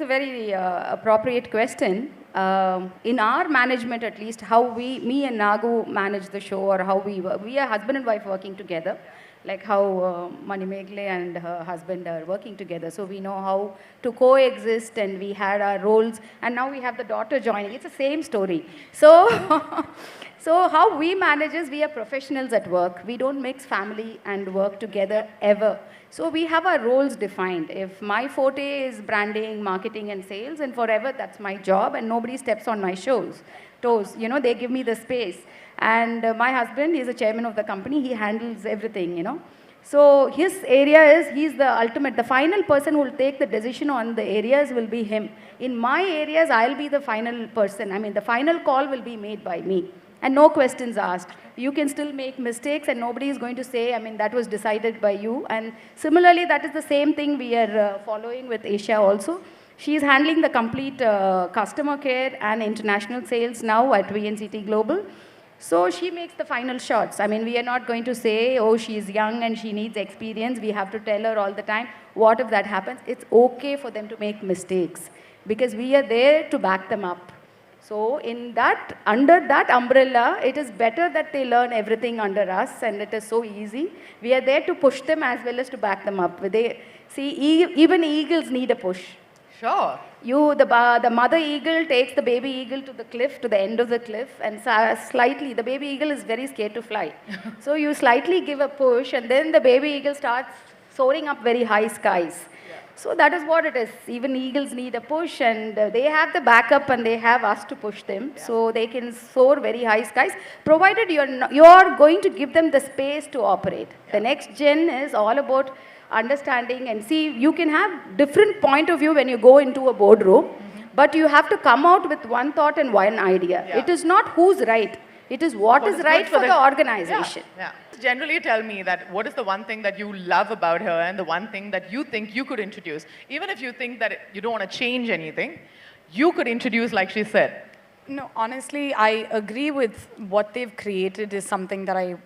a very appropriate question. In our management, at least, how me and Nagu manage the show, or how we are husband and wife working together, like how Manimegle and her husband are working together. So we know how to coexist, and we had our roles, and now we have the daughter joining. It's the same story. So, so how we manage is we are professionals at work. We don't mix family and work together ever. So we have our roles defined. If my forte is branding, marketing, and sales, and forever that's my job, and nobody steps on my toes. You know, they give me the space. And my husband is the chairman of the company. He handles everything, you know. So his area is, he's the ultimate, the final person who will take the decision on the areas will be him. In my areas, I'll be the final person. I mean, the final call will be made by me. And no questions asked. You can still make mistakes, and nobody is going to say, I mean, that was decided by you. And similarly, that is the same thing we are following with Isha also. She is handling the complete customer care and international sales now at VNCT Global. So she makes the final shots. I mean, we are not going to say, oh, she's young and she needs experience. We have to tell her all the time, what if that happens? It's okay for them to make mistakes, because we are there to back them up. So in that, under that umbrella, it is better that they learn everything under us, and it is so easy. We are there to push them as well as to back them up. Even eagles need a push. Sure. The mother eagle takes the baby eagle to the cliff, to the end of the cliff, and slightly, the baby eagle is very scared to fly. So you slightly give a push, and then the baby eagle starts soaring up very high skies. So that is what it is. Even eagles need a push, and they have the backup, and they have us to push them. Yeah. So they can soar very high skies, provided you're going to give them the space to operate. Yeah. The next gen is all about understanding, and see, you can have different point of view when you go into a boardroom, but you have to come out with one thought and one idea. Yeah. It is not who's right. It is what is right for the organization. Yeah. Generally tell me that what is the one thing that you love about her, and the one thing that you think you could introduce. Even if you think that you don't want to change anything, you could introduce, like she said. No, honestly, I agree with what they've created is something that I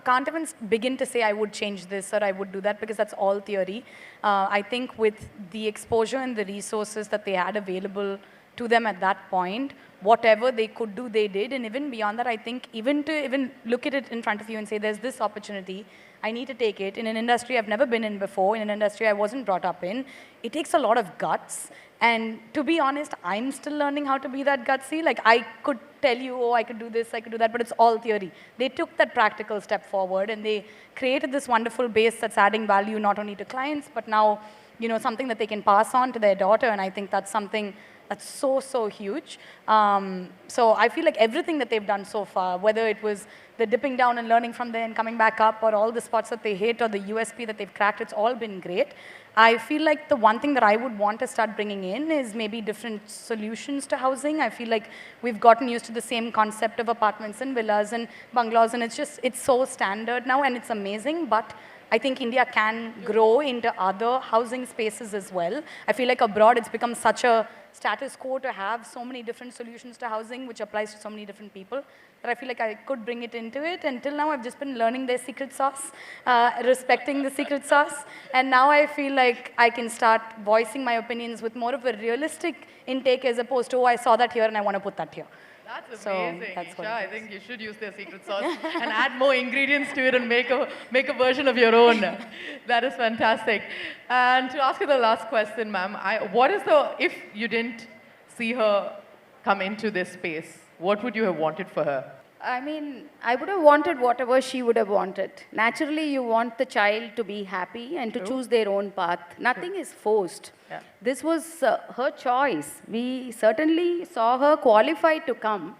can't even begin to say I would change this or I would do that, because that's all theory. I think with the exposure and the resources that they had available to them at that point, whatever they could do, they did. And even beyond that, I think even to look at it in front of you and say, there's this opportunity, I need to take it. In an industry I've never been in before, in an industry I wasn't brought up in, it takes a lot of guts. And to be honest, I'm still learning how to be that gutsy. Like, I could tell you, oh, I could do this, I could do that, but it's all theory. They took that practical step forward, and they created this wonderful base that's adding value not only to clients, but now, you know, something that they can pass on to their daughter. And I think that's something that's so, so huge. So I feel like everything that they've done so far, whether it was the dipping down and learning from there and coming back up, or all the spots that they hit, or the USP that they've cracked, it's all been great. I feel like the one thing that I would want to start bringing in is maybe different solutions to housing. I feel like we've gotten used to the same concept of apartments and villas and bungalows, and it's so standard now, and it's amazing, but I think India can grow into other housing spaces as well. I feel like abroad it's become such a status quo to have so many different solutions to housing, which applies to so many different people, that I feel like I could bring it into it. Until now, I've just been learning their secret sauce, respecting the secret sauce. And now I feel like I can start voicing my opinions with more of a realistic intake, as opposed to, oh, I saw that here and I want to put that here. That's amazing, so Isha. I think you should use their secret sauce and add more ingredients to it and make a version of your own. That is fantastic. And to ask you the last question, ma'am, if you didn't see her come into this space, what would you have wanted for her? I mean, I would have wanted whatever she would have wanted. Naturally, you want the child to be happy and to choose their own path. Nothing is forced. Yeah. This was her choice. We certainly saw her qualified to come,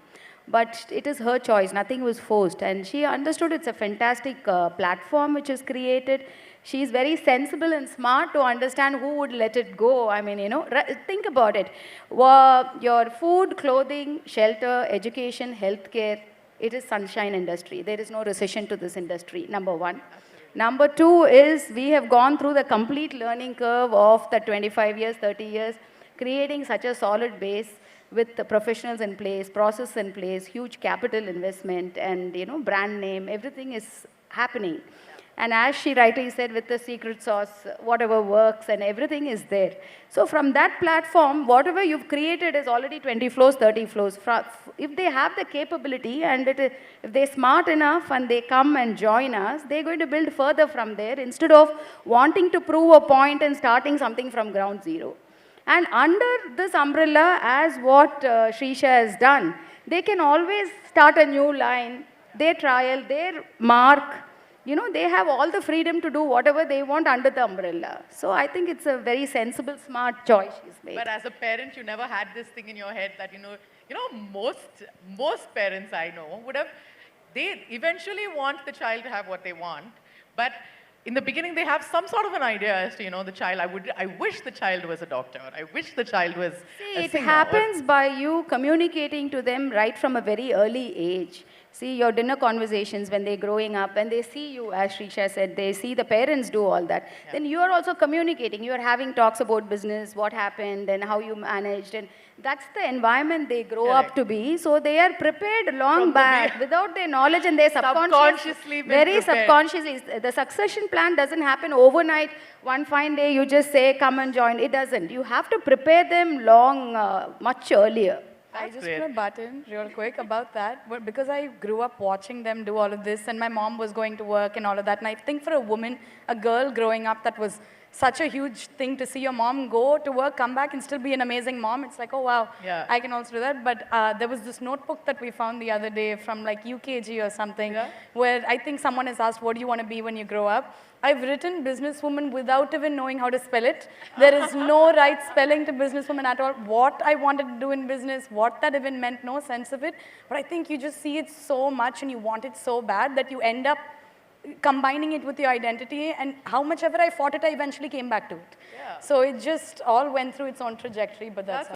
but it is her choice. Nothing was forced. And she understood it's a fantastic platform which is created. She is very sensible and smart to understand who would let it go. I mean, you know, think about it. Your food, clothing, shelter, education, healthcare, it is sunshine industry. There is no recession to this industry, number one. Absolutely. Number two is we have gone through the complete learning curve of the 25 years, 30 years, creating such a solid base with the professionals in place, process in place, huge capital investment, and, you know, brand name, everything is happening. And as she rightly said, with the secret sauce, whatever works and everything is there. So from that platform, whatever you've created is already 20 floors, 30 floors. If they have the capability and if they're smart enough and they come and join us, they're going to build further from there instead of wanting to prove a point and starting something from ground zero. And under this umbrella, as what Srisha has done, they can always start a new line, their trial, their mark. They have all the freedom to do whatever they want under the umbrella. So I think it's a very sensible, smart choice she's made. But as a parent, you never had this thing in your head that, most parents I know they eventually want the child to have what they want, but in the beginning, they have some sort of an idea as to, the child, I wish the child was a doctor, or I wish the child was a singer. It happens by you communicating to them right from a very early age. See, your dinner conversations when they're growing up, and they see you, as Srisha said, they see the parents do all that. Yeah. Then you are also communicating. You are having talks about business, what happened, and how you managed. And that's the environment they grow up to be. So they are prepared long back without their knowledge, and their subconsciously very subconsciously. The succession plan doesn't happen overnight. One fine day you just say, come and join. It doesn't. You have to prepare them much earlier. I just put a button real quick about that, but because I grew up watching them do all of this, and my mom was going to work and all of that, and I think for a woman, a girl growing up, that was such a huge thing to see your mom go to work, come back, and still be an amazing mom. It's like, oh wow, I can also do that. But there was this notebook that we found the other day from like UKG or something, where I think someone has asked, what do you want to be when you grow up? I've written businesswoman without even knowing how to spell it. There is no right spelling to businesswoman at all. What I wanted to do in business, what that even meant, no sense of it. But I think you just see it so much and you want it so bad that you end up combining it with your identity, and how much ever I fought it, I eventually came back to it. Yeah. So it just all went through its own trajectory, but that's